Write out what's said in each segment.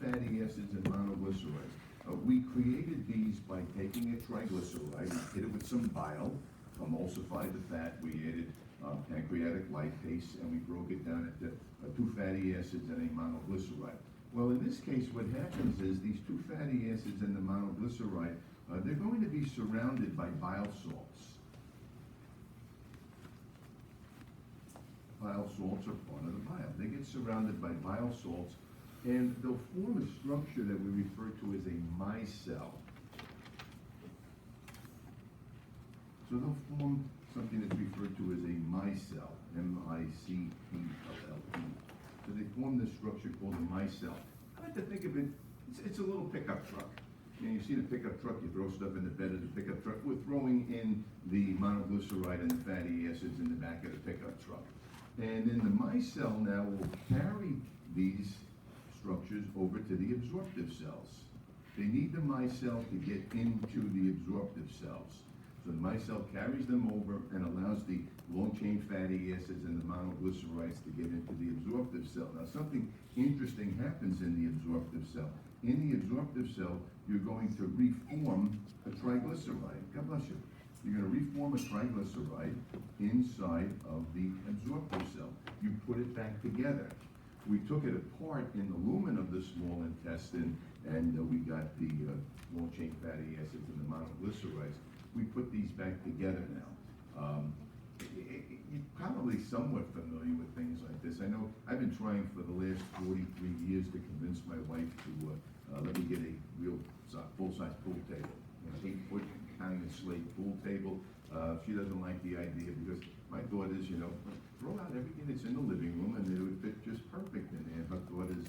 fatty acids and monoglycerides. We created these by taking a triglyceride, we hit it with some bile, emulsified the fat, we added pancreatic lipase, and we broke it down into two fatty acids and a monoglyceride. Well, in this case, what happens is these two fatty acids and the monoglyceride, they're going to be surrounded by bile salts. Bile salts are part of the bile. They get surrounded by bile salts, and they'll form a structure that we refer to as a micelle. So they'll form something that's referred to as a micelle, M-I-C-E-L-L-E. So they form this structure called a micelle. I like to think of it, it's a little pickup truck. You know, you see the pickup truck, you throw stuff in the bed of the pickup truck. We're throwing in the monoglyceride and the fatty acids in the back of the pickup truck. And then the micelle now will carry these structures over to the absorptive cells. They need the micelle to get into the absorptive cells. So the micelle carries them over and allows the long-chain fatty acids and the monoglycerides to get into the absorptive cell. Now, something interesting happens in the absorptive cell. In the absorptive cell, you're going to reform a triglyceride. God bless you. You're going to reform a triglyceride inside of the absorptive cell. You put it back together. We took it apart in the lumen of the small intestine, and we got the long-chain fatty acids and the monoglycerides. We put these back together now. You're probably somewhat familiar with things like this. I know I've been trying for the last 43 years to convince my wife to let me get a real full-size pool table, 8-foot hanging slate pool table. She doesn't like the idea because my thought is, throw out everything that's in the living room and it would fit just perfect in there. Her thought is,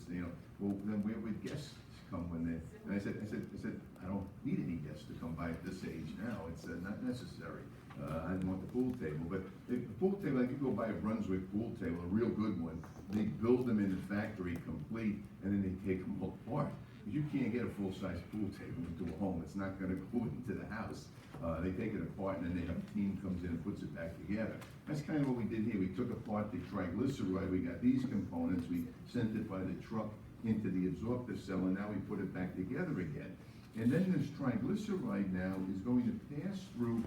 well, then where would guests come when they? And I said, I don't need any guests to come by at this age now. It's not necessary. I want the pool table. But the pool table, like you go buy a Brunswick pool table, a real good one, they build them in the factory complete and then they take them all apart. Because you can't get a full-size pool table into a home. It's not going to go into the house. They take it apart and then they have a team comes in and puts it back together. That's kind of what we did here. We took apart the triglyceride. We got these components. We sent it by the truck into the absorptive cell, and now we put it back together again. And then this triglyceride now is going to pass through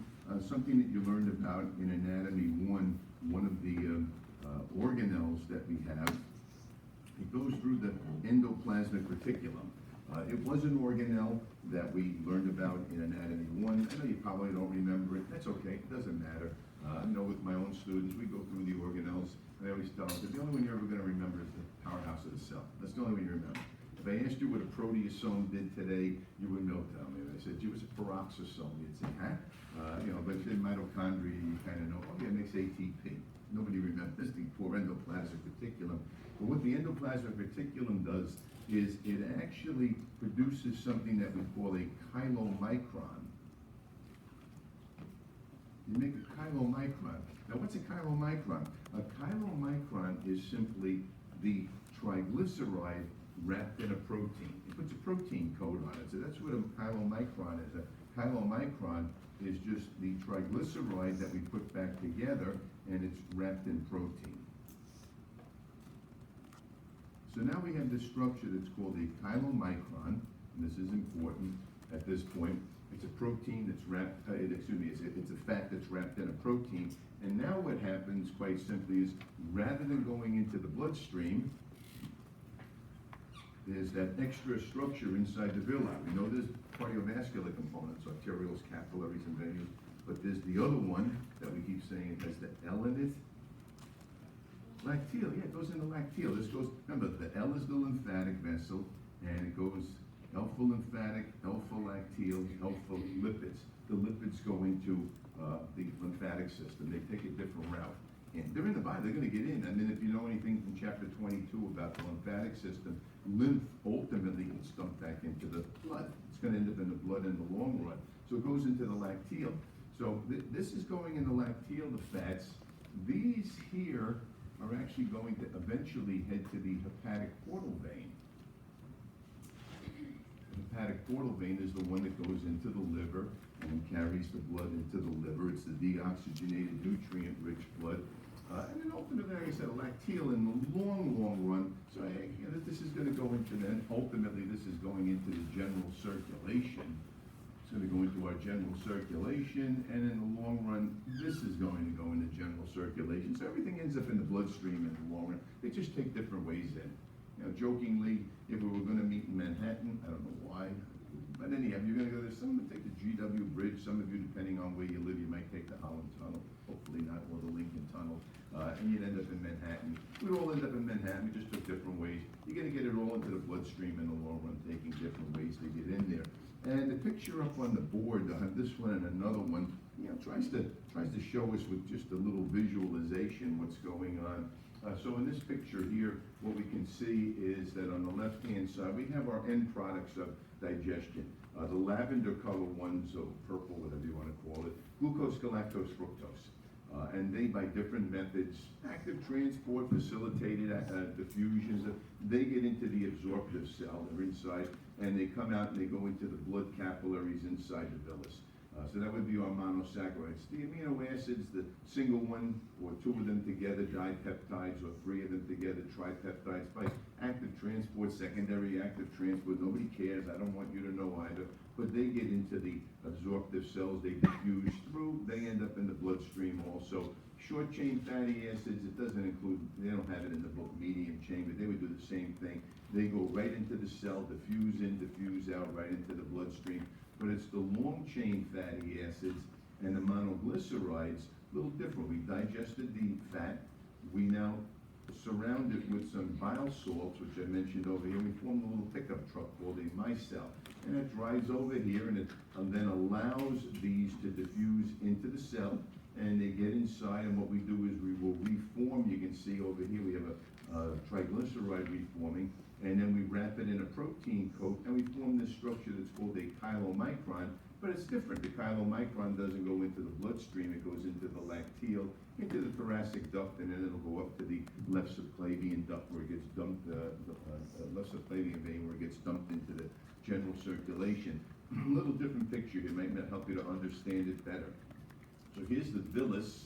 something that you learned about in Anatomy 1, one of the organelles that we have. It goes through the endoplasmic reticulum. It was an organelle that we learned about in Anatomy 1. I know you probably don't remember it. That's okay. It doesn't matter. I know with my own students, we go through the organelles, and I always tell them that the only one you're ever going to remember is the powerhouse of the cell. That's the only one you remember. If I asked you what a proteasome did today, you wouldn't know, tell me. If I said, it was a peroxisome, you'd say, huh? But if you said mitochondria, you kind of know, oh yeah, it makes ATP. Nobody remembers the poor endoplasmic reticulum. But what the endoplasmic reticulum does is it actually produces something that we call a chylomicron. You make a chylomicron. Now, what's a chylomicron? A chylomicron is simply the triglyceride wrapped in a protein. It puts a protein coat on it. So that's what a chylomicron is. A chylomicron is just the triglyceride that we put back together, and it's wrapped in protein. So now we have this structure that's called a chylomicron, and this is important at this point. It's a protein that's wrapped, it's a fat that's wrapped in a protein. And now what happens, quite simply, is rather than going into the bloodstream, there's that extra structure inside the villi. We know there's cardiovascular components, arterioles, capillaries, and venules, but there's the other one that we keep saying, it has the L-in it. Lacteal, yeah, it goes into lacteal. This goes, remember, the L is the lymphatic vessel, and it goes alpha lymphatic, alpha lacteal, alpha lipids. The lipids go into the lymphatic system. They take a different route. And they're in the body, they're going to get in. And then if you know anything from chapter 22 about the lymphatic system, lymph ultimately gets dumped back into the blood. It's going to end up in the blood in the long run. So it goes into the lacteal. So this is going in the lacteal, the fats. These here are actually going to eventually head to the hepatic portal vein. The hepatic portal vein is the one that goes into the liver and carries the blood into the liver. It's the deoxygenated, nutrient-rich blood. And then ultimately, like I said, lacteal in the long, long run, so this is gonna go into, then ultimately, this is going into the general circulation. It's gonna go into our general circulation, and in the long run, this is going to go into general circulation. So everything ends up in the bloodstream in the long run. They just take different ways in. You know, jokingly, if we were gonna meet in Manhattan, I don't know why, but anyhow, you're gonna go there, some would take the GW Bridge, some of you, depending on where you live, you might take the Holland Tunnel, hopefully not, or the Lincoln Tunnel, and you'd end up in Manhattan. We'd all end up in Manhattan, we just took different ways. You're gonna get it all into the bloodstream in the long run, taking different ways to get in there. And the picture up on the board, this one and another one, you know, tries to show us with just a little visualization what's going on. So in this picture here, what we can see is that on the left-hand side, we have our end products of digestion. The lavender color ones, or purple, whatever you want to call it, glucose, galactose, fructose. And they, by different methods, active transport, facilitated diffusions, they get into the absorptive cell, they're inside, and they come out and they go into the blood capillaries inside the villus. So that would be our monosaccharides. The amino acids, the single one or two of them together, dipeptides, or three of them together, tripeptides, by active transport, secondary active transport, nobody cares, I don't want you to know either, but they get into the absorptive cells, they diffuse through, they end up in the bloodstream also. Short chain fatty acids, it doesn't include, they don't have it in the book, medium chain, but they would do the same thing. They go right into the cell, diffuse in, diffuse out, right into the bloodstream. But it's the long chain fatty acids and the monoglycerides, a little different. We digested the fat, we now surround it with some bile salts, which I mentioned over here. We formed a little pickup truck called a micelle. And it drives over here, and it then allows these to diffuse into the cell, and they get inside, and what we do is we will reform. You can see over here we have a triglyceride reforming, and then we wrap it in a protein coat, and we form this structure that's called a chylomicron, but it's different. The chylomicron doesn't go into the bloodstream, it goes into the lacteal, into the thoracic duct, and then it'll go up to the left subclavian duct where it gets dumped, left subclavian vein where it gets dumped into the general circulation. A little different picture here might help you to understand it better. So here's the villus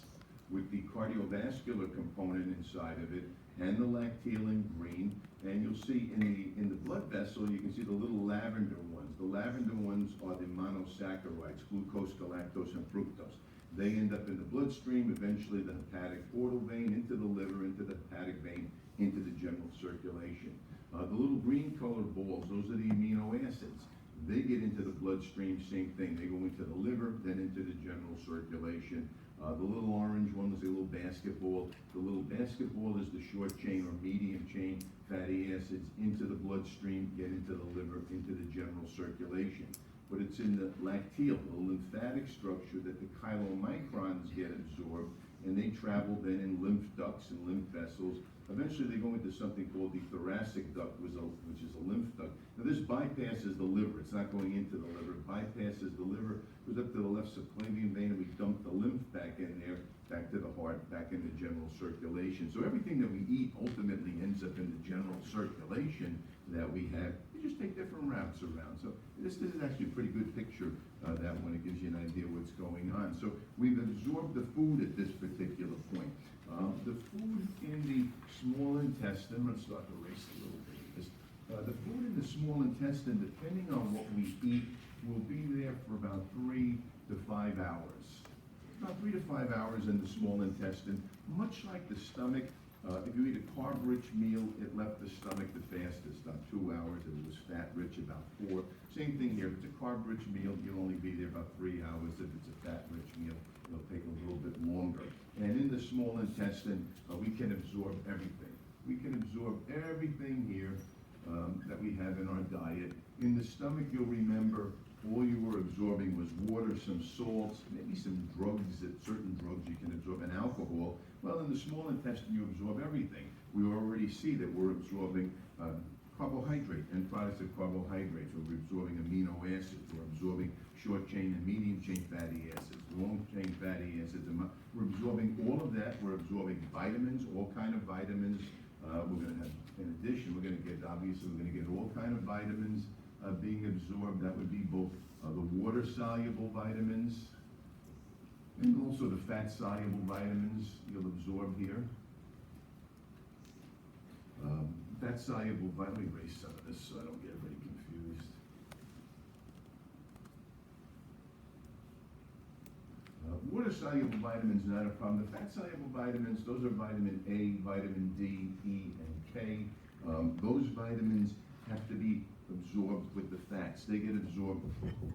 with the cardiovascular component inside of it, and the lacteal in green, and you'll see in the blood vessel, you can see the little lavender ones. The lavender ones are the monosaccharides, glucose, galactose, and fructose. They end up in the bloodstream, eventually the hepatic portal vein, into the liver, into the hepatic vein, into the general circulation. The little green colored balls, those are the amino acids. They get into the bloodstream, same thing. They go into the liver, then into the general circulation. The little orange one is a little basketball. The little basketball is the short chain or medium chain fatty acids into the bloodstream, get into the liver, into the general circulation. But it's in the lacteal, the lymphatic structure, that the chylomicrons get absorbed, and they travel then in lymph ducts and lymph vessels. Eventually they go into something called the thoracic duct, which is a lymph duct. Now this bypasses the liver. It's not going into the liver. It bypasses the liver, goes up to the left subclavian vein, and we dump the lymph back in there, back to the heart, back in the general circulation. So everything that we eat ultimately ends up in the general circulation that we have. We just take different routes around. So this is actually a pretty good picture, that one. It gives you an idea what's going on. So we've absorbed the food at this particular point. The food in the small intestine, let's start to race a little bit of this. The food in the small intestine, depending on what we eat, will be there for about 3 to 5 hours. About 3 to 5 hours in the small intestine, much like the stomach. If you eat a carb-rich meal, it left the stomach the fastest, about 2 hours. If it was fat-rich, about 4. Same thing here. If it's a carb-rich meal, you'll only be there about 3 hours. If it's a fat-rich meal, it'll take a little bit longer. And in the small intestine, we can absorb everything. We can absorb everything here that we have in our diet. In the stomach, you'll remember all you were absorbing was water, some salts, maybe some drugs, certain drugs you can absorb, and alcohol. Well, in the small intestine, you absorb everything. We already see that we're absorbing carbohydrate and products of carbohydrates. We're absorbing amino acids. We're absorbing short chain and medium chain fatty acids, long chain fatty acids. We're absorbing all of that. We're absorbing vitamins, all kind of vitamins. We're going to have, in addition, obviously, we're going to get all kind of vitamins being absorbed. That would be both the water-soluble vitamins And also the fat-soluble vitamins you'll absorb here. Fat-soluble vitamin, let me erase some of this so I don't get everybody confused. Water-soluble vitamins, not a problem. The fat-soluble vitamins, those are vitamin A, vitamin D, E, and K. Those vitamins have to be absorbed with the fats. They get absorbed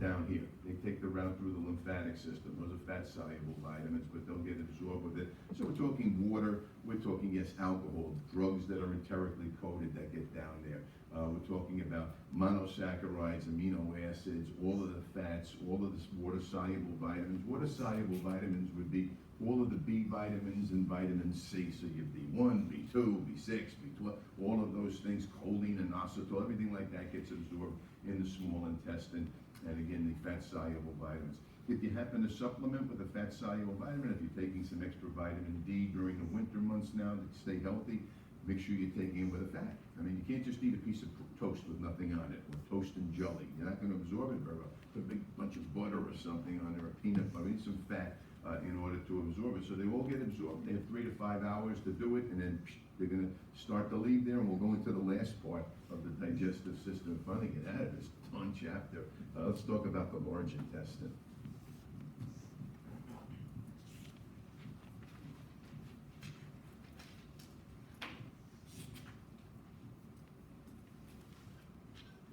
down here. They take the route through the lymphatic system. Those are fat-soluble vitamins, but they'll get absorbed with it. So we're talking water, we're talking, yes, alcohol, drugs that are enterically coated that get down there. We're talking about monosaccharides, amino acids, all of the fats, all of this water-soluble vitamins. Water-soluble vitamins would be all of the B vitamins and vitamin C. So you have B1, B2, B6, B12, all of those things, choline, inositol, everything like that gets absorbed in the small intestine. And again, the fat-soluble vitamins. If you happen to supplement with a fat-soluble vitamin, if you're taking some extra vitamin D during the winter months now to stay healthy, make sure you're taking it with a fat. I mean, you can't just eat a piece of toast with nothing on it, or toast and jelly. You're not going to absorb it very well. Put a big bunch of butter or something on there, or peanut butter, need some fat in order to absorb it. So they all get absorbed. They have 3 to 5 hours to do it, and then they're going to start to leave there, and we'll go into the last part of the digestive system. Finally get out of this fun chapter. Let's talk about the large intestine.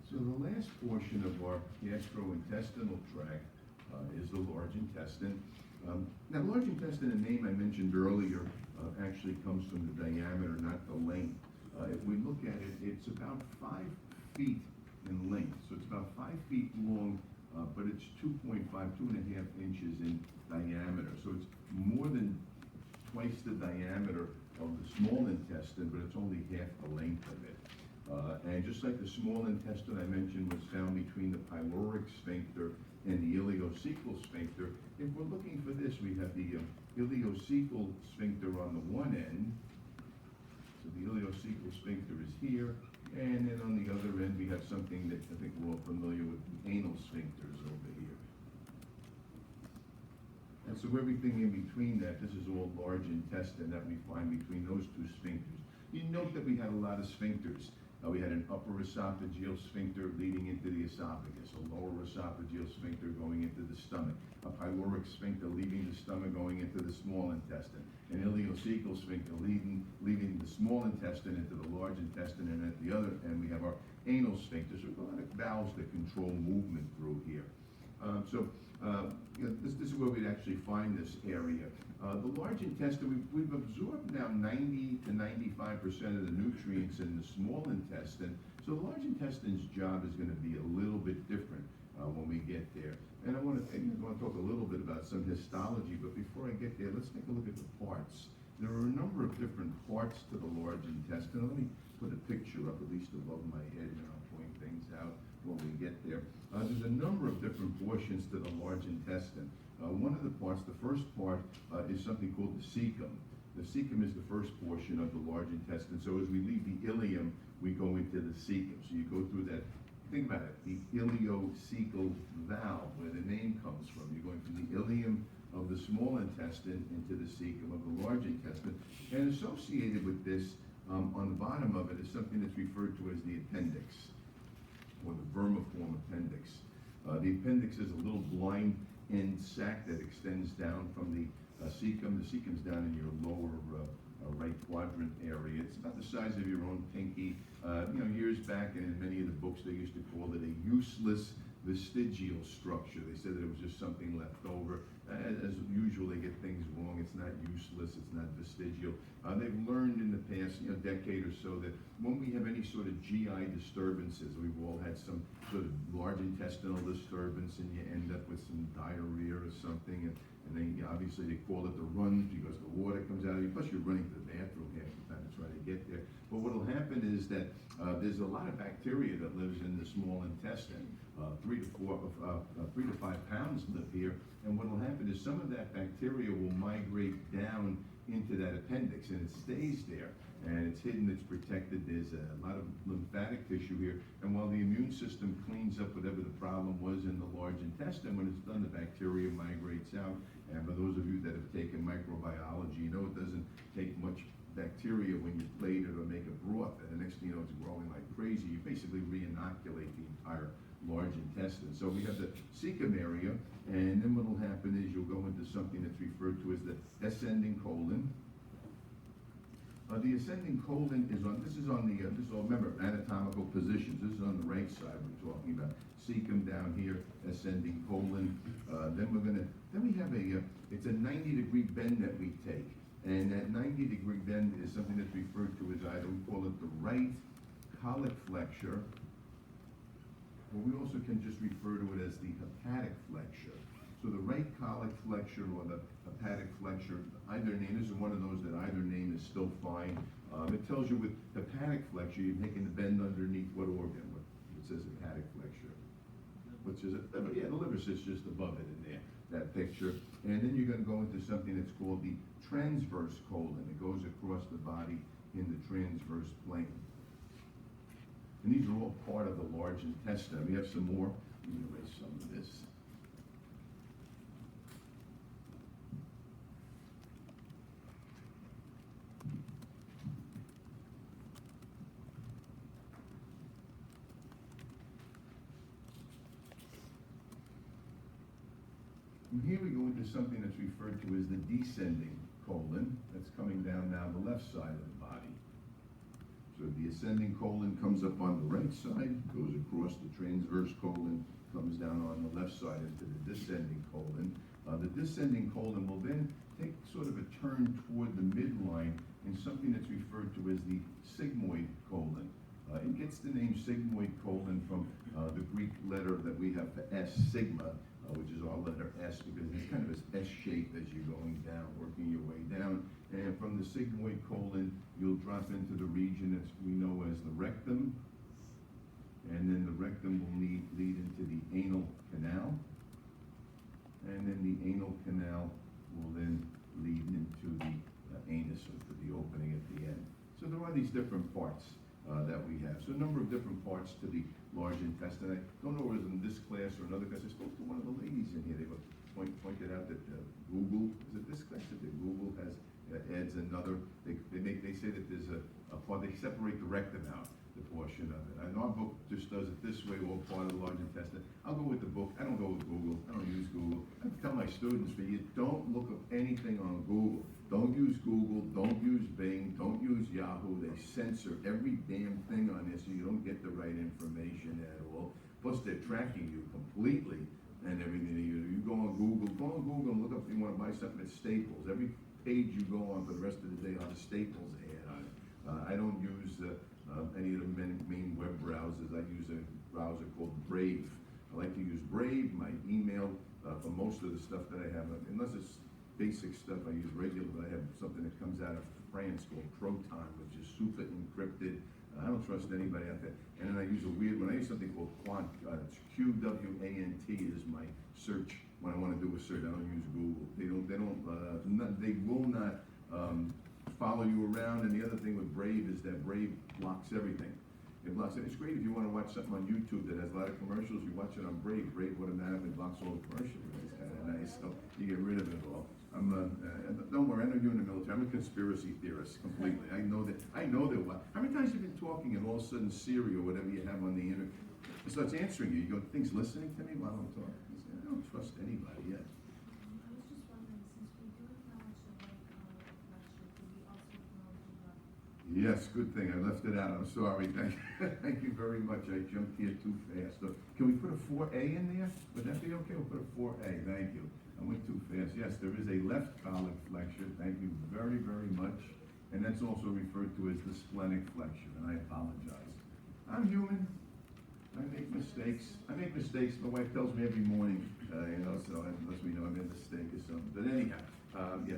So the last portion of our gastrointestinal tract is the large intestine. Now, large intestine, the name I mentioned earlier, actually comes from the diameter, not the length. If we look at it, it's about 5 feet in length. So it's about 5 feet long, but it's 2.5, 2.5 inches in diameter. So it's more than twice the diameter of the small intestine, but it's only half the length of it. And just like the small intestine I mentioned was found between the pyloric sphincter and the ileocecal sphincter, if we're looking for this, we have the ileocecal sphincter on the one end. So the ileocecal sphincter is here, and then on the other end we have something that I think we're all familiar with, the anal sphincters over here. And so everything in between that, this is all large intestine that we find between those two sphincters. You note that we had a lot of sphincters. We had an upper esophageal sphincter leading into the esophagus, a lower esophageal sphincter going into the stomach, a pyloric sphincter leaving the stomach going into the small intestine, an ileocecal sphincter leaving the small intestine into the large intestine, and at the other end we have our anal sphincter. So we have a lot of valves that control movement through here. This is where we'd actually find this area. The large intestine, we've absorbed now 90 to 95% of the nutrients in the small intestine. So the large intestine's job is going to be a little bit different when we get there. And I want to talk a little bit about some histology, but before I get there, let's take a look at the parts. There are a number of different parts to the large intestine. Let me put a picture up at least above my head, and I'll point things out when we get there. There's a number of different portions to the large intestine. One of the parts, the first part, is something called the cecum. The cecum is the first portion of the large intestine. So as we leave the ileum, we go into the cecum. So you go through that, think about it, the ileocecal valve, where the name comes from. You're going from the ileum of the small intestine into the cecum of the large intestine. And associated with this, on the bottom of it, is something that's referred to as the appendix, or the vermiform appendix. The appendix is a little blind end sac that extends down from the cecum. The cecum's down in your lower right quadrant area. It's about the size of your own pinky. Years back, and in many of the books, they used to call it a useless vestigial structure. They said that it was just something left over. As usual, they get things wrong. It's not useless. It's not vestigial. They've learned in the past, decade or so, that when we have any sort of GI disturbances, we've all had some sort of large intestinal disturbance, and you end up with some diarrhea or something, and then obviously they call it the runs because the water comes out of you. Plus, you're running to the bathroom half the time to try to get there. But what will happen is that there's a lot of bacteria that lives in the small intestine. 3 to 5 pounds live here, and what will happen is some of that bacteria will migrate down into that appendix, and it stays there. and it's hidden, it's protected. There's a lot of lymphatic tissue here, and while the immune system cleans up whatever the problem was in the large intestine, when it's done, the bacteria migrates out. And for those of you that have taken microbiology, you know it doesn't take much bacteria when you plate it or make a broth, and the next thing you know, it's growing like crazy. You basically re-inoculate the entire large intestine. So we have the cecum area, and then what will happen is you'll go into something that's referred to as the ascending colon. The ascending colon is on, this is all, remember, anatomical positions. This is on the right side we're talking about. Cecum down here, ascending colon. Then we have it's a 90-degree bend that we take. And that 90-degree bend is something that's referred to as either, we call it the right colic flexure, or we also can just refer to it as the hepatic flexure. So the right colic flexure or the hepatic flexure, either name, this is one of those that either name is still fine. It tells you with hepatic flexure, you're making the bend underneath what organ? It says hepatic flexure. Which is, yeah, the liver sits just above it in there, that picture. And then you're going to go into something that's called the transverse colon. It goes across the body in the transverse plane. And these are all part of the large intestine. We have some more. Let me erase some of this. And here we go into something that's referred to as the descending colon. That's coming down now the left side of the body. So the ascending colon comes up on the right side, goes across the transverse colon, comes down on the left side into the descending colon. The descending colon will then take sort of a turn toward the midline in something that's referred to as the sigmoid colon. It gets the name sigmoid colon from the Greek letter that we have for S, sigma, which is our letter S, because it's kind of an S shape as you're going down, working your way down. And from the sigmoid colon, you'll drop into the region that we know as the rectum. And then the rectum will lead into the anal canal. And then the anal canal will then lead into the anus, or to the opening at the end. So there are these different parts that we have. So a number of different parts to the large intestine. I don't know whether in this class or another class, I spoke to one of the ladies in here. They were pointed out that Google, is it this class that Google has adds another, they say that there's a part, they separate the rectum out, the portion of it. And our book just does it this way, all part of the large intestine. I'll go with the book. I don't go with Google. I don't use Google. I tell my students, but you don't look up anything on Google. Don't use Google, don't use Bing, don't use Yahoo. They censor every damn thing on this so you don't get the right information at all. Plus they're tracking you completely and everything. You go on Google and look up if you want to buy something at Staples. Every page you go on for the rest of the day on the Staples ad on it. I don't use any of the main web browsers. I use a browser called Brave. I like to use Brave, my email, for most of the stuff that I have, unless it's basic stuff I use regular, but I have something that comes out of France called Proton, which is super encrypted. I don't trust anybody out there. And then I use a weird one. I use something called Quant. It's QWANT is my search when I want to do a search. I don't use Google. They will not follow you around. And the other thing with Brave is that Brave blocks everything. It blocks it. It's great if you want to watch something on YouTube that has a lot of commercials. You watch it on Brave. Brave automatically blocks all the commercials. It's kind of nice. So you get rid of it all. Don't worry, I know you're in the military. I'm a conspiracy theorist completely. I know that what. How many times have you been talking and all of a sudden Siri or whatever you have on the internet, it starts answering you. You go, things listening to me while I'm talking. I don't trust anybody yet. I was just wondering, since we do acknowledge the right lecture, could we also acknowledge the Yes, good thing. I left it out. I'm sorry. Thank you very much. I jumped here too fast. So, can we put a 4A in there? Would that be okay? We'll put a 4A. Thank you. I went too fast. Yes, there is a left colic flexure. Thank you very, very much. And that's also referred to as the splenic flexure, and I apologize. I'm human. I make mistakes. My wife tells me every morning, so unless we know I made a mistake or something. But anyhow,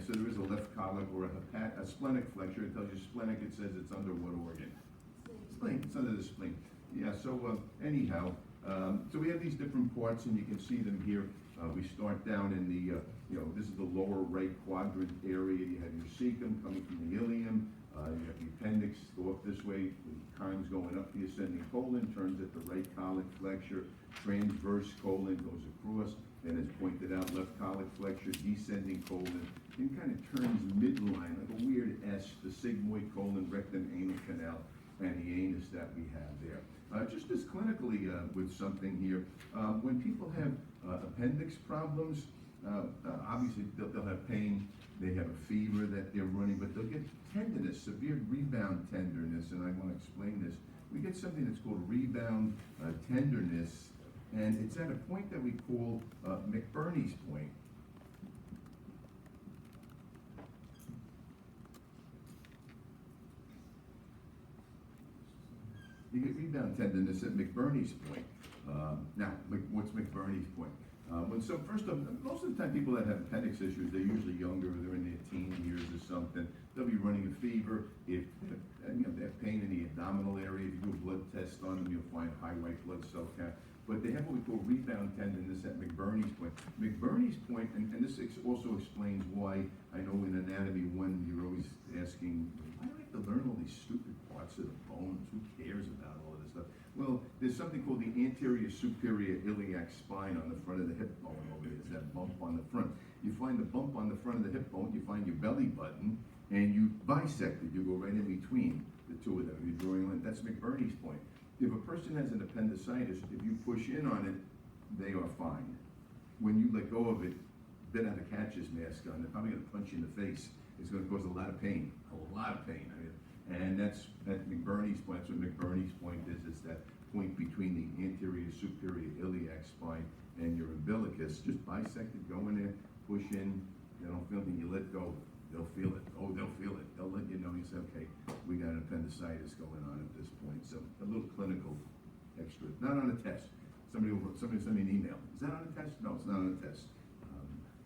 so there is a left colic or a splenic flexure. It tells you splenic, it says it's under what organ? Spleen. It's under the spleen. Yeah, so anyhow, so we have these different parts, and you can see them here. We start down in the, this is the lower right quadrant area. You have your cecum coming from the ileum. You have the appendix go up this way, the chyme's going up the ascending colon, turns at the right colic flexure, transverse colon goes across, and as pointed out, left colic flexure, descending colon, and kind of turns midline, like a weird S, the sigmoid colon, rectum, anal canal, and the anus that we have there. Just as clinically with something here, when people have appendix problems, obviously they'll have pain, they have a fever that they're running, but they'll get tenderness, severe rebound tenderness, and I want to explain this. We get something that's called rebound tenderness, and it's at a point that we call McBurney's point. You get rebound tenderness at McBurney's point. Now, what's McBurney's point? First off, most of the time people that have appendix issues, they're usually younger, they're in their teen years or something. They'll be running a fever. If they have pain in the abdominal area, if you do a blood test on them, you'll find high white blood cell count. But they have what we call rebound tenderness at McBurney's point. McBurney's point, and this also explains why I know in Anatomy 1 you're always asking, why do I have to learn all these stupid parts of the bones? Who cares about all of this stuff? Well, there's something called the anterior superior iliac spine on the front of the hip bone over there. There's that bump on the front. You find the bump on the front of the hip bone, you find your belly button, and you bisect it. You go right in between the two of them. You're drawing a line. That's McBurney's point. If a person has an appendicitis, if you push in on it, they are fine. When you let go of it, they have a catcher's mask on. They're probably going to punch you in the face. It's going to cause a lot of pain, and that's at McBurney's point. That's what McBurney's point is. It's that point between the anterior superior iliac spine and your umbilicus. Just bisect it, go in there, push in. They don't feel anything. You let go. They'll feel it. Oh, they'll feel it. They'll let you know. You say, okay, we got an appendicitis going on at this point. So a little clinical extra. Not on a test. Somebody send me an email. Is that on a test? No, it's not on a test.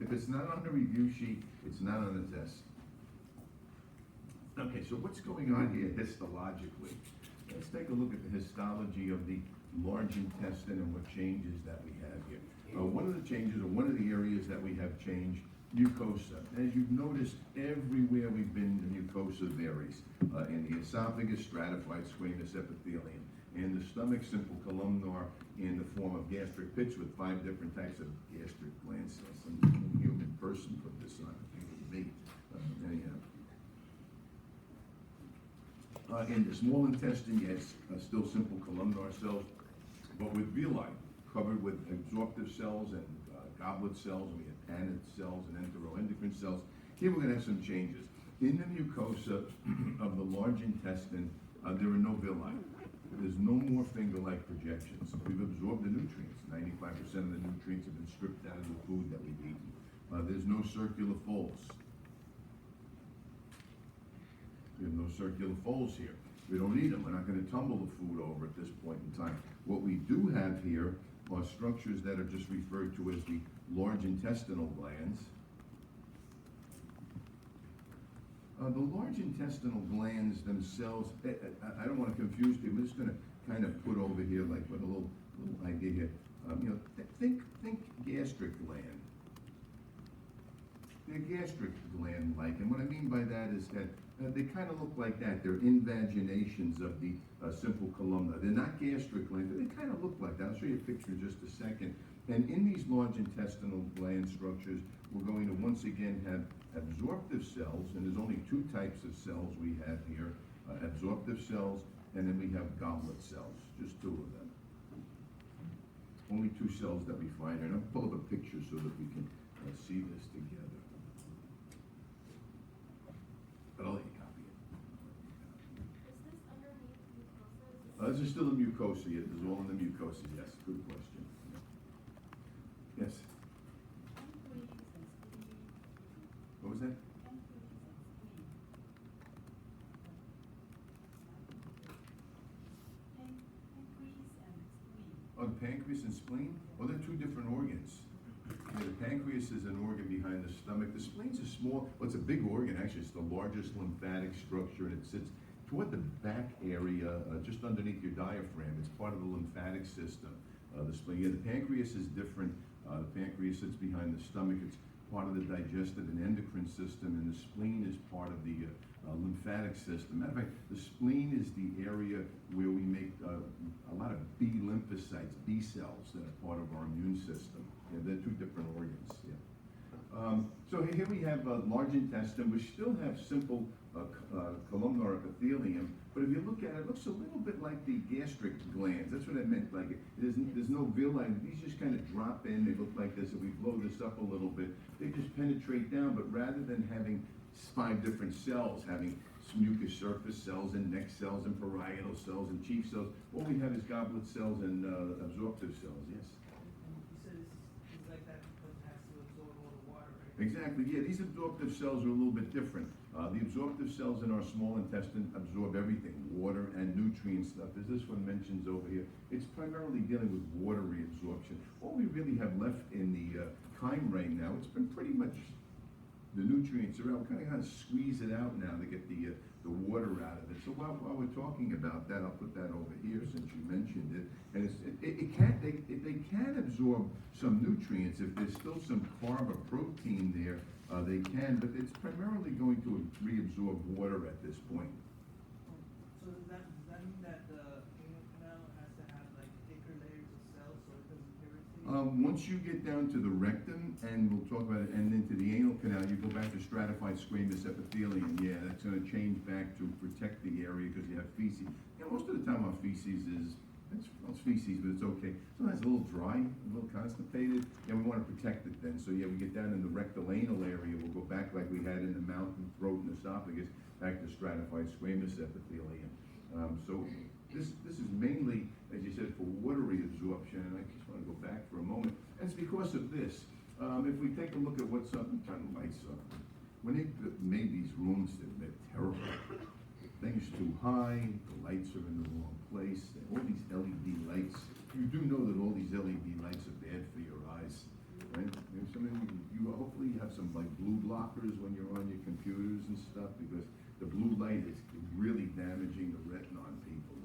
If it's not on the review sheet, it's not on the test. Okay, so what's going on here histologically? Let's take a look at the histology of the large intestine and what changes that we have here. One of the changes, or one of the areas that we have changed, mucosa. As you've noticed, everywhere we've been, the mucosa varies. In the esophagus, stratified squamous epithelium. In the stomach, simple columnar in the form of gastric pits with 5 different types of gastric gland cells. Some human person put this on. I think it was me. Anyhow. In the small intestine, yes, still simple columnar cells, but with villi, covered with absorptive cells and goblet cells, and we have Paneth cells and enteroendocrine cells. Here we're going to have some changes. In the mucosa of the large intestine, there are no villi. There's no more finger-like projections. We've absorbed the nutrients. 95% of the nutrients have been stripped out of the food that we've eaten. There's no circular folds. We have no circular folds here. We don't need them. We're not going to tumble the food over at this point in time. What we do have here are structures that are just referred to as the large intestinal glands. The large intestinal glands themselves, I don't want to confuse people. I'm just going to kind of put over here, like with a little idea here. Think gastric gland. They're gastric gland-like, and what I mean by that is that they kind of look like that. They're invaginations of the simple columna. They're not gastric glands, but they kind of look like that. I'll show you a picture in just a second. And in these large intestinal gland structures, we're going to once again have absorptive cells, and there's only 2 types of cells we have here, absorptive cells, and then we have goblet cells, just 2 of them. Only 2 cells that we find here. And I'll pull up a picture so that we can see this together. But I'll let you copy it. Is this underneath mucosa? This is still the mucosa. This is all in the mucosa, yes. Good question. Yes. Pancreas and spleen. What was that? Pancreas and spleen. Oh, the pancreas and spleen? Oh, they're 2 different organs. Yeah, the pancreas is an organ behind the stomach. The spleen's a small, well, it's a big organ, actually. It's the largest lymphatic structure, and it sits toward the back area, just underneath your diaphragm. It's part of the lymphatic system, the spleen. Yeah, the pancreas is different. The pancreas sits behind the stomach. It's part of the digestive and endocrine system, and the spleen is part of the lymphatic system. Matter of fact, the spleen is the area where we make a lot of B lymphocytes, B cells that are part of our immune system. Yeah, they're two different organs. Yeah. So here we have large intestine. We still have simple columnar epithelium, but if you look at it, it looks a little bit like the gastric glands. That's what I meant. Like there's no villi. These just kind of drop in. They look like this. If we blow this up a little bit, they just penetrate down. But rather than having 5 different cells, having mucous surface cells and neck cells and parietal cells and chief cells, all we have is goblet cells and absorptive cells. Yes. And you said it's like that because it has to absorb all the water, right? Exactly, yeah, these absorptive cells are a little bit different. The absorptive cells in our small intestine absorb everything, water and nutrient stuff. As this one mentions over here, it's primarily dealing with water reabsorption. All we really have left in the chyme right now, it's been pretty much the nutrients are out. We're kind of squeeze it out now to get the water out of it. So while we're talking about that, I'll put that over here since you mentioned it. And they can absorb some nutrients if there's still some carb or protein there. They can, but it's primarily going to reabsorb water at this point. So does that mean that the anal canal has to have like thicker layers of cells so it doesn't irritate? Once you get down to the rectum, and we'll talk about it, and into the anal canal, you go back to stratified squamous epithelium. Yeah, that's going to change back to protect the area because you have feces. Yeah, most of the time our feces it's feces, but it's okay. Sometimes a little dry, a little constipated, and we want to protect it then. So yeah, we get down in the rectal anal area, we'll go back like we had in the mouth and throat and esophagus, back to stratified squamous epithelium. So this is mainly, as you said, for water reabsorption, and I just want to go back for a moment. And it's because of this. If we take a look at what's up, turn the lights on. When they made these rooms, they're terrible. Things too high, the lights are in the wrong place, and all these LED lights. You do know that all these LED lights are bad for your eyes, right? You hopefully have some like blue blockers when you're on your computers and stuff, because the blue light is really damaging the retina on people,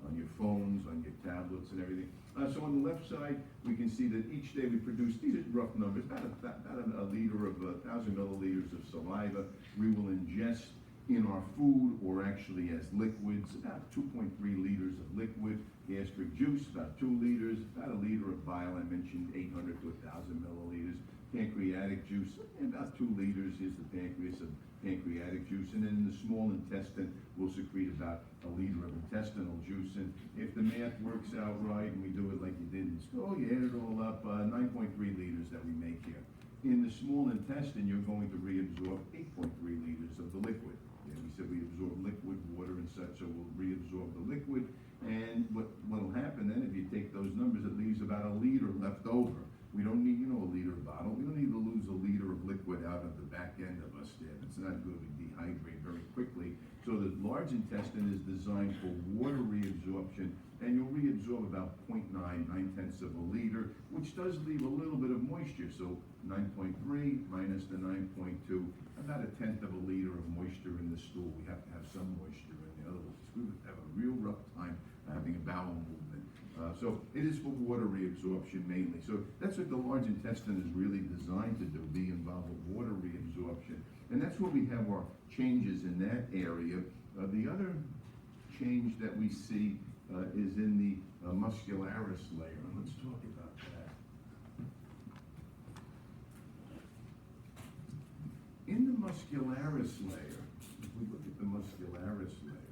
on your phones, on your tablets and everything. So on the left side, we can see that each day we produce, these are rough numbers, about a liter of 1,000 milliliters of saliva we will ingest in our food, or actually as liquids, about 2.3 liters of liquid. Gastric juice, about 2 liters. About a liter of bile, I mentioned 800 to 1,000 milliliters. Pancreatic juice, about 2 liters. Here's the pancreas of pancreatic juice. And then in the small intestine, we'll secrete about a liter of intestinal juice. And if the math works out right, and we do it like you did in school, you add it all up, 9.3 liters that we make here. In the small intestine, you're going to reabsorb 8.3 liters of the liquid. We said we absorb liquid, water, and such, so we'll reabsorb the liquid. And what'll happen then, if you take those numbers, it leaves about a liter left over. We don't need, a liter bottle. We don't need to lose a liter of liquid out of the back end of us there. It's not good. We dehydrate very quickly. So the large intestine is designed for water reabsorption, and you'll reabsorb about 0.9 9/10 of a liter, which does leave a little bit of moisture. So 9.3 minus the 9.2, about 1/10 of a liter of moisture in the stool. We have to have some moisture in there, otherwise we would have a real rough time having a bowel movement. So it is for water reabsorption mainly. So that's what the large intestine is really designed to do, be involved with water reabsorption. And that's where we have our changes in that area. The other change that we see is in the muscularis layer. And let's talk about that. In the muscularis layer, if we look at the muscularis layer,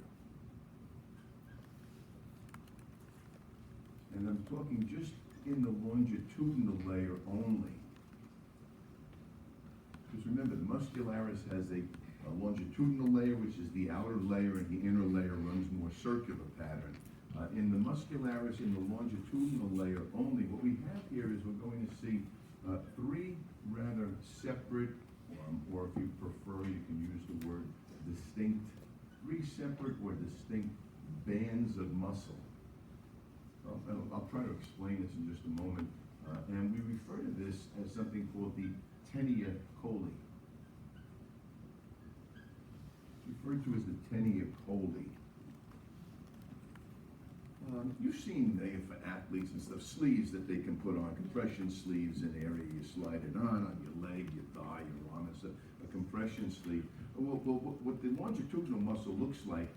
and I'm talking just in the longitudinal layer only. Because remember, the muscularis has a longitudinal layer, which is the outer layer, and the inner layer runs more circular pattern. In the muscularis, in the longitudinal layer only, what we have here is we're going to see 3 rather separate, or if you prefer, you can use the word distinct, 3 separate or distinct bands of muscle. I'll try to explain this in just a moment. And we refer to this as something called the tenia coli. It's referred to as the tenia coli. You've seen, if an athletes and stuff, sleeves that they can put on, compression sleeves, an area you slide it on your leg, your thigh, your arm, it's a compression sleeve. Well, what the longitudinal muscle looks like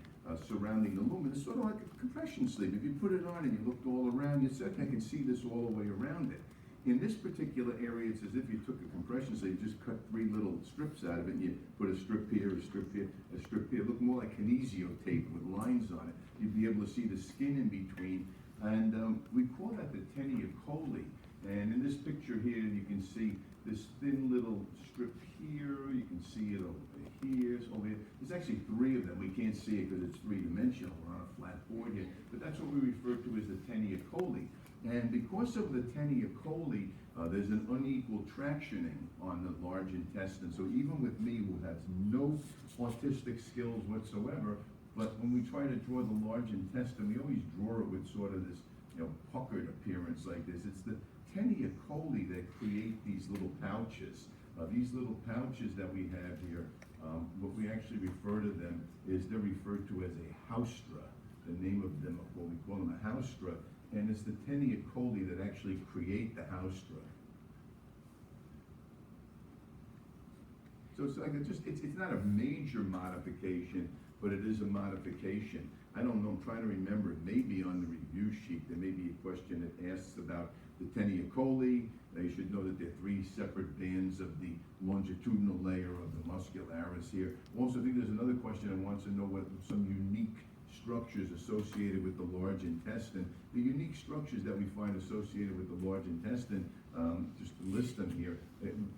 surrounding the lumen is sort of like a compression sleeve. If you put it on and you looked all around, you said, I can see this all the way around it. In this particular area, it's as if you took a compression sleeve, just cut 3 little strips out of it, and you put a strip here, a strip here, a strip here. It looked more like kinesio tape with lines on it. You'd be able to see the skin in between, and we call that the tenia coli. And in this picture here, you can see this thin little strip here. You can see it over here, over here. There's actually 3 of them. We can't see it because it's 3-dimensional. We're on a flat board here, but that's what we refer to as the tenia coli. And because of the tenia coli, there's an unequal tractioning on the large intestine. So even with me, who has no autistic skills whatsoever, but when we try to draw the large intestine, we always draw it with sort of this, puckered appearance like this. It's the tenia coli that create these little pouches. These little pouches that we have here, what we actually refer to them is they're referred to as a haustra. The name of them, what we call them a haustra. And it's the tenia coli that actually create the haustra. So it's like it's not a major modification, but it is a modification. I don't know, I'm trying to remember, it may be on the review sheet, there may be a question that asks about the tenia coli. They should know that there are 3 separate bands of the longitudinal layer of the muscularis here. Also, I think there's another question that wants to know what some unique structures associated with the large intestine. The unique structures that we find associated with the large intestine, just to list them here,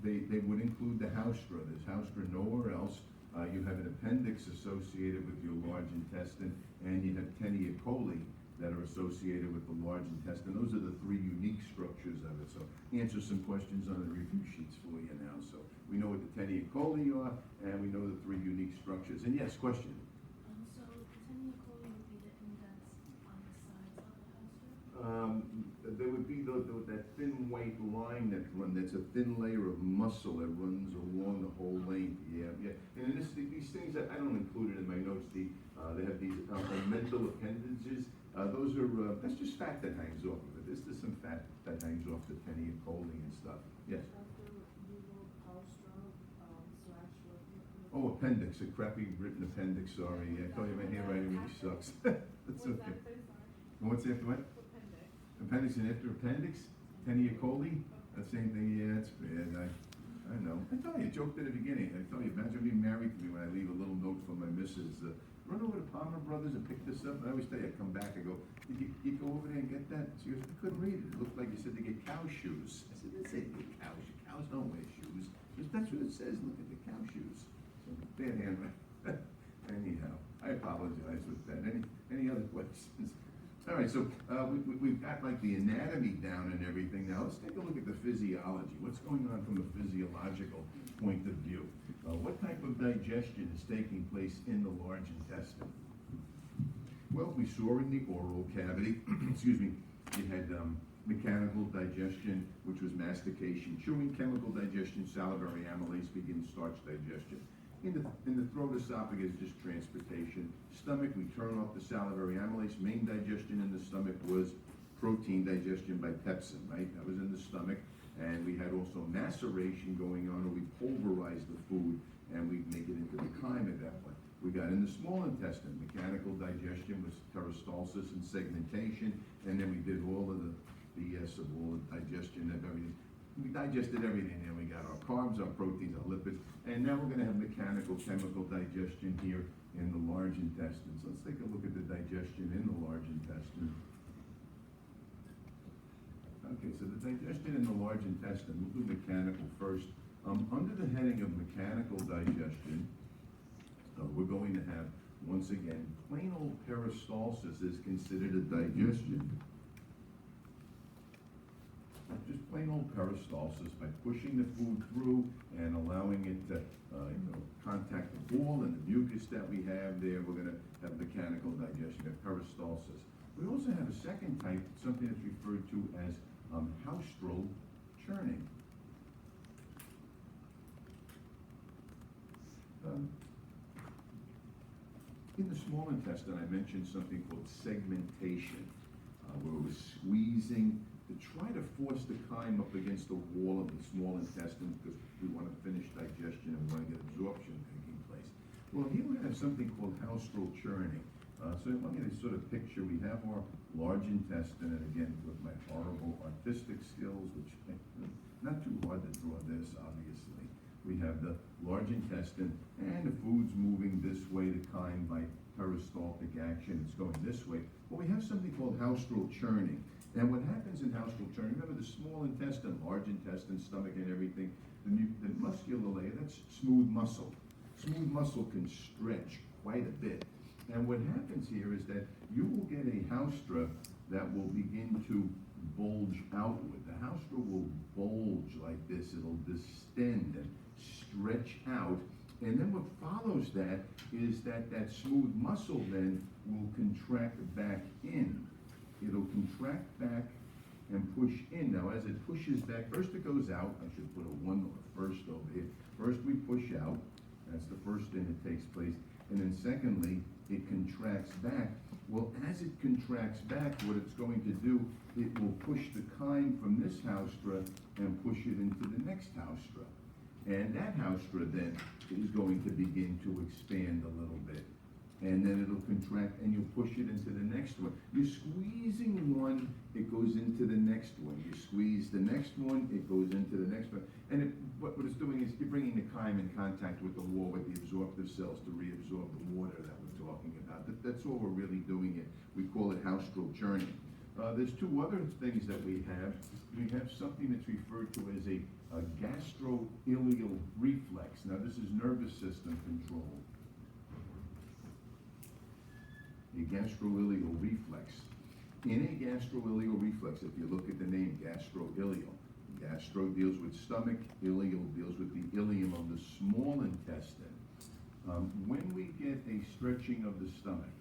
they would include the haustra. There's haustra nowhere else. You have an appendix associated with your large intestine, and you have tenia coli that are associated with the large intestine. Those are the 3 unique structures of it. So answer some questions on the review sheets for you now. So we know what the tenia coli are, and we know the 3 unique structures. And yes, question. So the tenia coli would be the indents on the sides of the haustra? There would be that thin white line that's a thin layer of muscle that runs along the whole length. Yeah. And these things, I don't include it in my notes. They have these mental appendages. That's just fat that hangs off of it. There's just some fat that hangs off the tenia coli and stuff. Yes. Oh, appendix, a crappy written appendix, sorry. I tell you, my handwriting really sucks. That's okay. What's after what? Appendix and after appendix? Tenia coli? That same thing, yeah, that's bad. I know. I tell you, I joked at the beginning. I tell you, imagine being married to me when I leave a little note for my missus. Run over to Palmer Brothers and pick this up. And I always tell you, I come back, I go, did you go over there and get that? She goes, I couldn't read it. It looked like you said to get cow shoes. I said, that's it, get cows. Cows don't wear shoes. She goes, that's what it says. Look at the cow shoes. So, bad handwriting. Anyhow, I apologize with that. Any other questions? All right, so we've got like the anatomy down and everything. Now let's take a look at the physiology. What's going on from a physiological point of view? What type of digestion is taking place in the large intestine? Well, we saw in the oral cavity, excuse me, you had mechanical digestion, which was mastication, chewing, chemical digestion, salivary amylase begins starch digestion. In the throat, esophagus, just transportation. Stomach, we turn off the salivary amylase. Main digestion in the stomach was protein digestion by pepsin, right? That was in the stomach. And we had also maceration going on, where we pulverize the food and we make it into the chyme at that point. We got in the small intestine. Mechanical digestion was peristalsis and segmentation. And then we did all of the BS of all the digestion of everything. We digested everything, and we got our carbs, our proteins, our lipids, and now we're going to have mechanical, chemical digestion here in the large intestine. So let's take a look at the digestion in the large intestine. Okay, so the digestion in the large intestine, we'll do mechanical first. Under the heading of mechanical digestion, we're going to have, once again, plain old peristalsis is considered a digestion. Just plain old peristalsis by pushing the food through and allowing it to contact the wall and the mucus that we have there. We're going to have mechanical digestion, peristalsis. We also have a second type, something that's referred to as haustral churning. In the small intestine, I mentioned something called segmentation, where we're squeezing squeezing to try to force the chyme up against the wall of the small intestine because we want to finish digestion and we want to get absorption taking place. Well, here we have something called haustral churning. So I want you to sort of picture, we have our large intestine, and again, with my horrible artistic skills, which not too hard to draw this, obviously. We have the large intestine, and the food's moving this way, the chyme by peristaltic action, it's going this way. Well, we have something called haustral churning. And what happens in haustral churning, remember the small intestine, large intestine, stomach and everything, the muscular layer, that's smooth muscle. Smooth muscle can stretch quite a bit. And what happens here is that you will get a haustra that will begin to bulge outward. The haustra will bulge like this. It'll distend and stretch out. And then what follows that is that that smooth muscle then will contract back in. It'll contract back and push in. Now, as it pushes back, first it goes out. I should put a one or a first over here. First we push out. That's the first thing that takes place. And then secondly, it contracts back. Well, as it contracts back, what it's going to do, it will push the chyme from this haustra and push it into the next haustra. And that haustra then is going to begin to expand a little bit. And then it'll contract and you'll push it into the next one. You're squeezing one, it goes into the next one. You squeeze the next one, it goes into the next one. And what it's doing is you're bringing the chyme in contact with the wall, with the absorptive cells to reabsorb the water that we're talking about. That's all we're really doing it. We call it haustral churning. There's two other things that we have. We have something that's referred to as a gastroileal reflex. Now this is nervous system control. A gastroileal reflex. In a gastroileal reflex, if you look at the name gastroileal, gastro deals with stomach, ileal deals with the ileum of the small intestine. When we get a stretching of the stomach,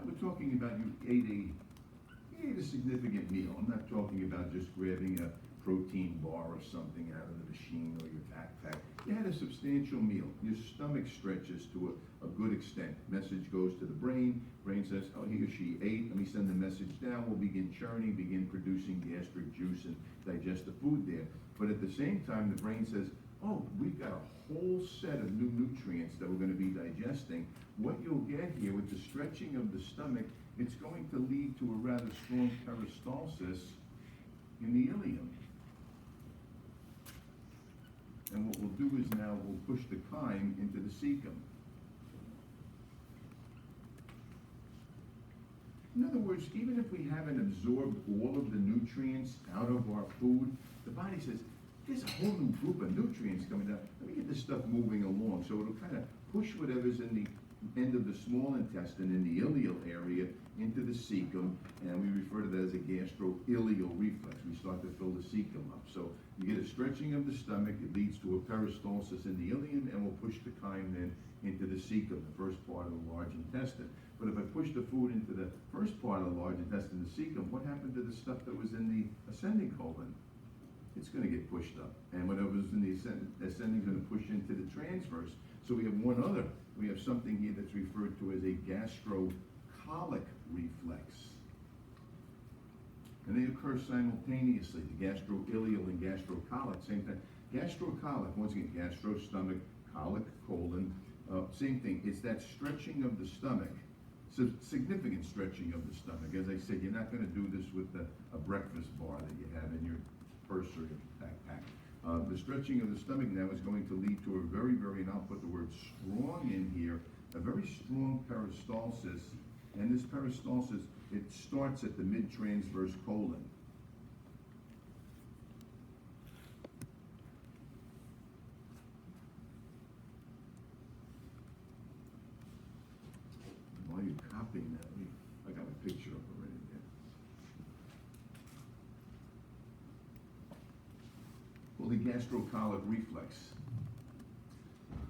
we're talking about you ate a significant meal. I'm not talking about just grabbing a protein bar or something out of the machine or your backpack. You had a substantial meal. Your stomach stretches to a good extent. Message goes to the brain. Brain says, oh, he or she ate. Let me send the message down. We'll begin churning, begin producing gastric juice and digest the food there. But at the same time, the brain says, oh, we've got a whole set of new nutrients that we're going to be digesting. What you'll get here with the stretching of the stomach, it's going to lead to a rather strong peristalsis in the ileum. And what we'll do is now we'll push the chyme into the cecum. In other words, even if we haven't absorbed all of the nutrients out of our food, the body says, there's a whole new group of nutrients coming down. Let me get this stuff moving along. So it'll kind of push whatever's in the end of the small intestine in the ileal area into the cecum, and we refer to that as a gastroileal reflex. We start to fill the cecum up. So you get a stretching of the stomach, it leads to a peristalsis in the ileum, and we'll push the chyme then into the cecum, the first part of the large intestine. But if I push the food into the first part of the large intestine, the cecum, what happened to the stuff that was in the ascending colon? It's going to get pushed up. And whatever's in the ascending is going to push into the transverse. So we have one other. We have something here that's referred to as a gastrocolic reflex. And they occur simultaneously, the gastroileal and gastrocolic, same thing. Gastrocolic, once again, gastro, stomach, colic, colon, same thing. It's that stretching of the stomach, so significant stretching of the stomach. As I said, you're not going to do this with a breakfast bar that you have in your purse or your backpack. The stretching of the stomach now is going to lead to a very, and I'll put the word strong in here, a very strong peristalsis. And this peristalsis, it starts at the mid-transverse colon. While you're copying that, I got a picture of it right there. Well, the gastrocolic reflex.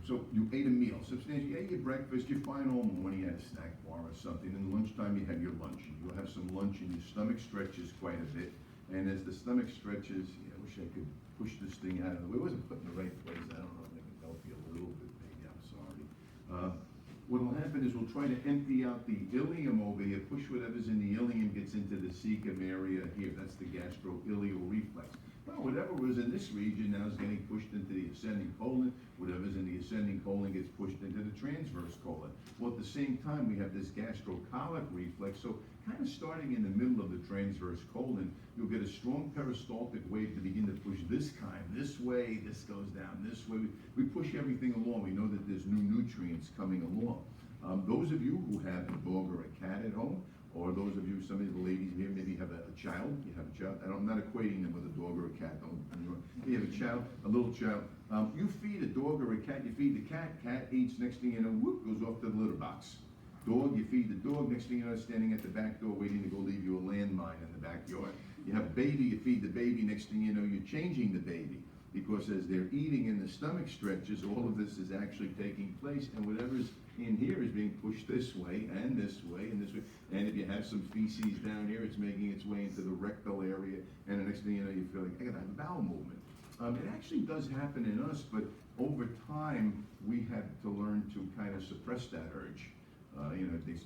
So you ate a meal, substantial. You ate your breakfast, you're fine all morning, you had a snack bar or something, and lunchtime you have your lunch. And you'll have some lunch and your stomach stretches quite a bit. And as the stomach stretches, I wish I could push this thing out of the way. It wasn't put in the right place. I don't know if I can help you a little bit, maybe, I'm sorry. what'll happen is we'll try to empty out the ileum over here, push whatever's in the ileum gets into the cecum area here, that's the gastroileal reflex. Well, whatever was in this region now is getting pushed into the ascending colon, whatever's in the ascending colon gets pushed into the transverse colon. Well, at the same time, we have this gastrocolic reflex, so kind of starting in the middle of the transverse colon, you'll get a strong peristaltic wave to begin to push this this way, this goes down this way. We push everything along. We know that there's new nutrients coming along. Those of you who have a dog or a cat at home, or those of you, some of the ladies here maybe have a child, you have a child, I'm not equating them with a dog or a cat, you have a child, a little child, you feed a dog or a cat, you feed the cat eats, next thing you know, whoop, goes off to the litter box. Dog, you feed the dog, next thing you know, standing at the back door waiting to go leave you a landmine in the backyard. You have a baby, you feed the baby, next thing you know, you're changing the baby. Because as they're eating and the stomach stretches, all of this is actually taking place, and whatever's in here is being pushed this way and this way and this way. And if you have some feces down here, it's making its way into the rectal area, and the next thing you know, you feel like, I gotta have a bowel movement. It actually does happen in us, but over time, we had to learn to kind of suppress that urge.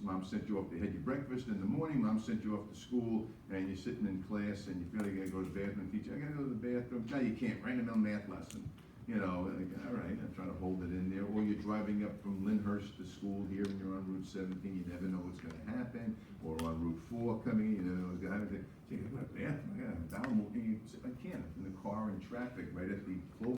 Mom sent you off to had your breakfast in the morning, mom sent you off to school, and you're sitting in class and you feel like you gotta go to the bathroom, teacher, I gotta go to the bathroom. No, you can't, right in the middle of math lesson. Like, all right, I'm trying to hold it in there. Or you're driving up from Lyndhurst to school here and you're on Route 17, you never know what's gonna happen. Or on Route 4 coming in, you never know what's gonna happen. Say, I gotta go to the bathroom, I gotta have a bowel movement. I can't, I'm in the car in traffic right at the close.